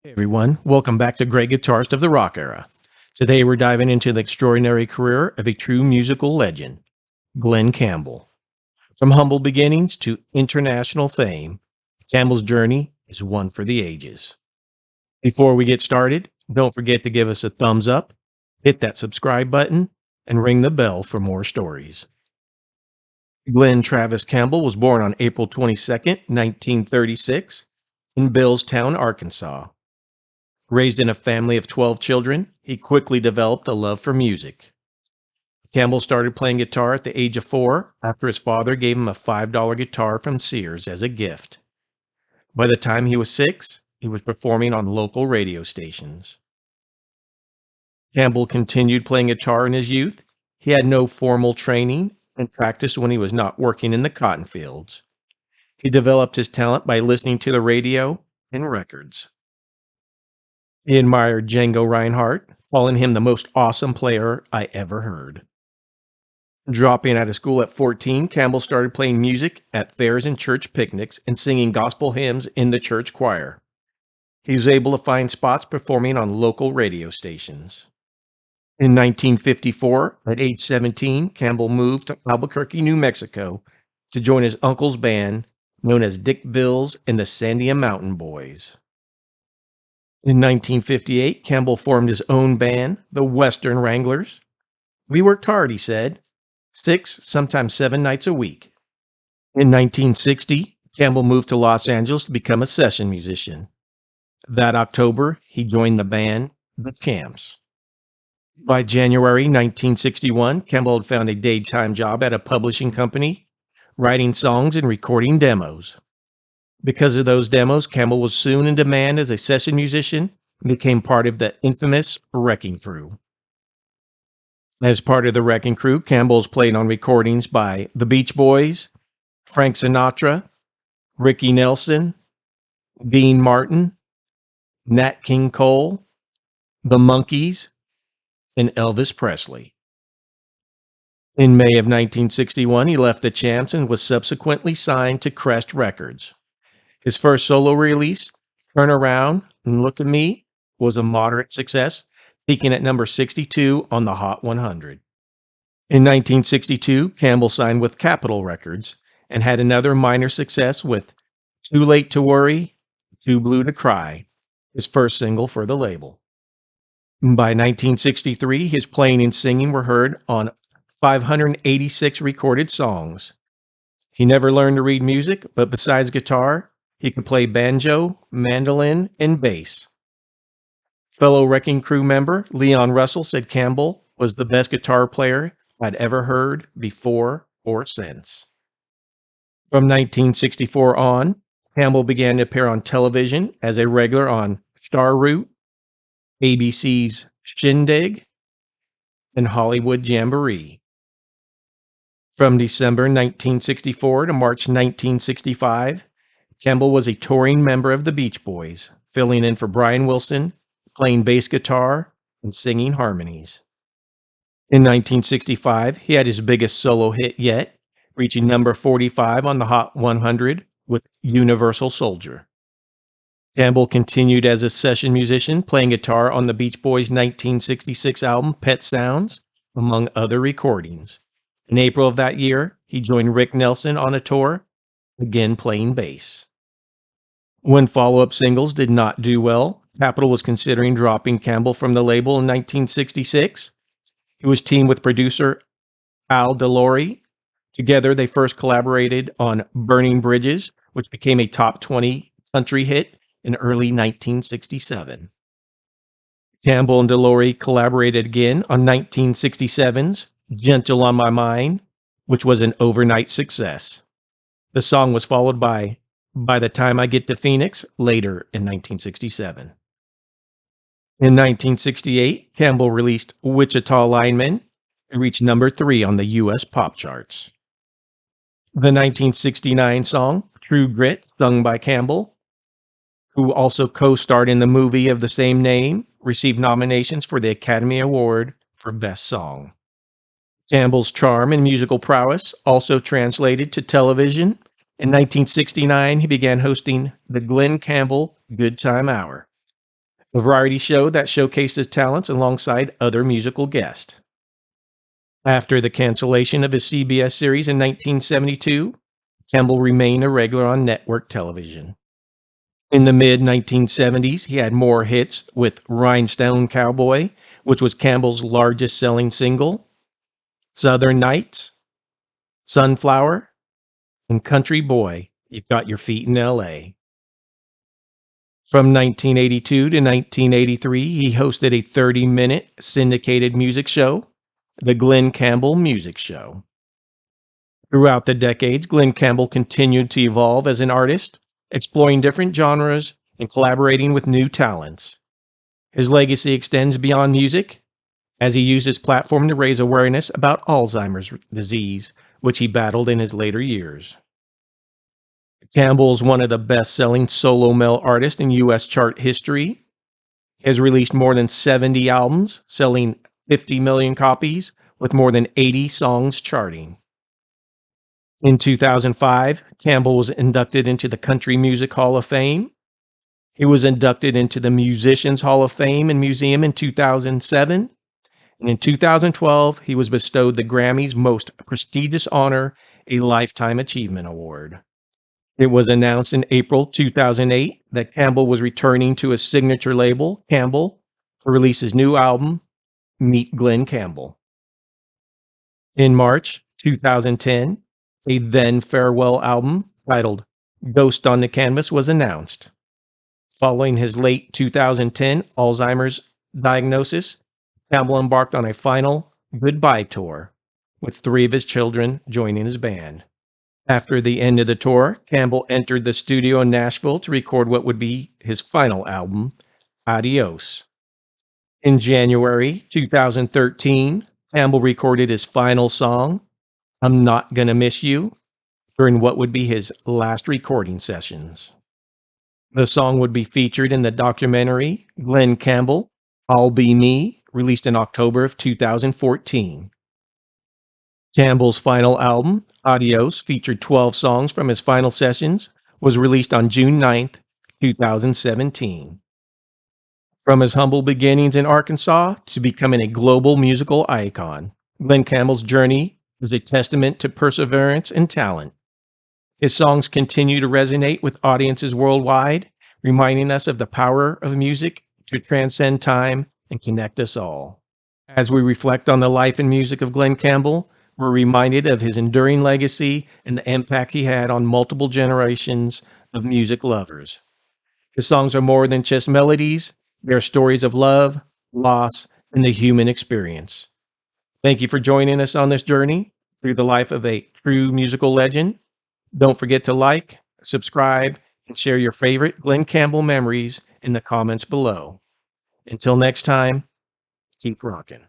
Hey everyone, welcome back to Great Guitarist of the Rock Era. Today we're diving into the extraordinary career of a true musical legend, Glen Campbell. From humble beginnings to international fame, Campbell's journey is one for the ages. Before we get started, don't forget to give us a thumbs up, hit that subscribe button, and ring the bell for more stories. Glen Travis Campbell was born on April 22nd, 1936, in Billstown, Arkansas. Raised in a family of 12 children, he quickly developed a love for music. Campbell started playing guitar at the age of 4 after his father gave him a $5 guitar from Sears as a gift. By the time he was 6, he was performing on local radio stations. Campbell continued playing guitar in his youth. He had no formal training and practiced when he was not working in the cotton fields. He developed his talent by listening to the radio and records. He admired Django Reinhardt, calling him the most awesome player I ever heard. Dropping out of school at 14, Campbell started playing music at fairs and church picnics and singing gospel hymns in the church choir. He was able to find spots performing on local radio stations. In 1954, at age 17, Campbell moved to Albuquerque, New Mexico to join his uncle's band, known as Dick Bills and the Sandia Mountain Boys. In 1958, Campbell formed his own band, the Western Wranglers. We worked hard, he said, 6, sometimes 7 nights a week. In 1960, Campbell moved to Los Angeles to become a session musician. That October, he joined the band, the Champs. By January 1961, Campbell had found a daytime job at a publishing company, writing songs and recording demos. Because of those demos, Campbell was soon in demand as a session musician and became part of the infamous Wrecking Crew. As part of the Wrecking Crew, Campbell's played on recordings by the Beach Boys, Frank Sinatra, Ricky Nelson, Dean Martin, Nat King Cole, the Monkees, and Elvis Presley. In May of 1961, he left the Champs and was subsequently signed to Crest Records. His first solo release, Turn Around and Look at Me, was a moderate success, peaking at number 62 on the Hot 100. In 1962, Campbell signed with Capitol Records and had another minor success with Too Late to Worry, Too Blue to Cry, his first single for the label. By 1963, his playing and singing were heard on 586 recorded songs. He never learned to read music, but besides guitar, he could play banjo, mandolin, and bass. Fellow Wrecking Crew member Leon Russell said Campbell was the best guitar player I'd ever heard before or since. From 1964 on, Campbell began to appear on television as a regular on Star Route, ABC's Shindig, and Hollywood Jamboree. From December 1964 to March 1965, Campbell was a touring member of the Beach Boys, filling in for Brian Wilson, playing bass guitar, and singing harmonies. In 1965, he had his biggest solo hit yet, reaching number 45 on the Hot 100 with Universal Soldier. Campbell continued as a session musician, playing guitar on the Beach Boys' 1966 album Pet Sounds, among other recordings. In April of that year, he joined Rick Nelson on a tour, again playing bass. When follow-up singles did not do well, Capitol was considering dropping Campbell from the label in 1966. He was teamed with producer Al DeLory. Together, they first collaborated on Burning Bridges, which became a top 20 country hit in early 1967. Campbell and DeLory collaborated again on 1967's Gentle on My Mind, which was an overnight success. The song was followed by the Time I Get to Phoenix later in 1967. In 1968, Campbell released Wichita Lineman. It reached number 3 on the U.S. pop charts. The 1969 song True Grit, sung by Campbell, who also co-starred in the movie of the same name, received nominations for the Academy Award for Best Song. Campbell's charm and musical prowess also translated to television. In 1969, he began hosting the Glen Campbell Good Time Hour. a variety show that showcased his talents alongside other musical guests. After the cancellation of his CBS series in 1972, Campbell remained a regular on network television. In the mid 1970s, he had more hits with Rhinestone Cowboy, which was Campbell's largest selling single, Southern Nights, Sunflower, and Country Boy, You've Got Your Feet in LA. From 1982 to 1983, he hosted a 30-minute syndicated music show, The Glen Campbell Music Show. Throughout the decades, Glen Campbell continued to evolve as an artist, exploring different genres and collaborating with new talents. His legacy extends beyond music, as he used his platform to raise awareness about Alzheimer's disease, which he battled in his later years. Campbell is one of the best-selling solo male artists in U.S. chart history. He has released more than 70 albums, selling 50 million copies, with more than 80 songs charting. In 2005, Campbell was inducted into the Country Music Hall of Fame. He was inducted into the Musicians Hall of Fame and Museum in 2007. And in 2012, he was bestowed the Grammy's most prestigious honor, a Lifetime Achievement Award. It was announced in April 2008 that Campbell was returning to his signature label, Campbell, to release his new album, Meet Glen Campbell. In March 2010, a then farewell album titled Ghost on the Canvas was announced. Following his late 2010 Alzheimer's diagnosis, Campbell embarked on a final goodbye tour, with 3 of his children joining his band. After the end of the tour, Campbell entered the studio in Nashville to record what would be his final album, Adios. In January 2013, Campbell recorded his final song, I'm Not Gonna Miss You, during what would be his last recording sessions. The song would be featured in the documentary Glen Campbell, I'll Be Me, released in October of 2014. Campbell's final album, Adios, featured 12 songs from his final sessions, was released on June 9th, 2017. From his humble beginnings in Arkansas to becoming a global musical icon, Glen Campbell's journey is a testament to perseverance and talent. His songs continue to resonate with audiences worldwide, reminding us of the power of music to transcend time and connect us all. As we reflect on the life and music of Glen Campbell, we're reminded of his enduring legacy and the impact he had on multiple generations of music lovers. His songs are more than just melodies, they are stories of love, loss, and the human experience. Thank you for joining us on this journey through the life of a true musical legend. Don't forget to like, subscribe, and share your favorite Glen Campbell memories in the comments below. Until next time, keep rocking.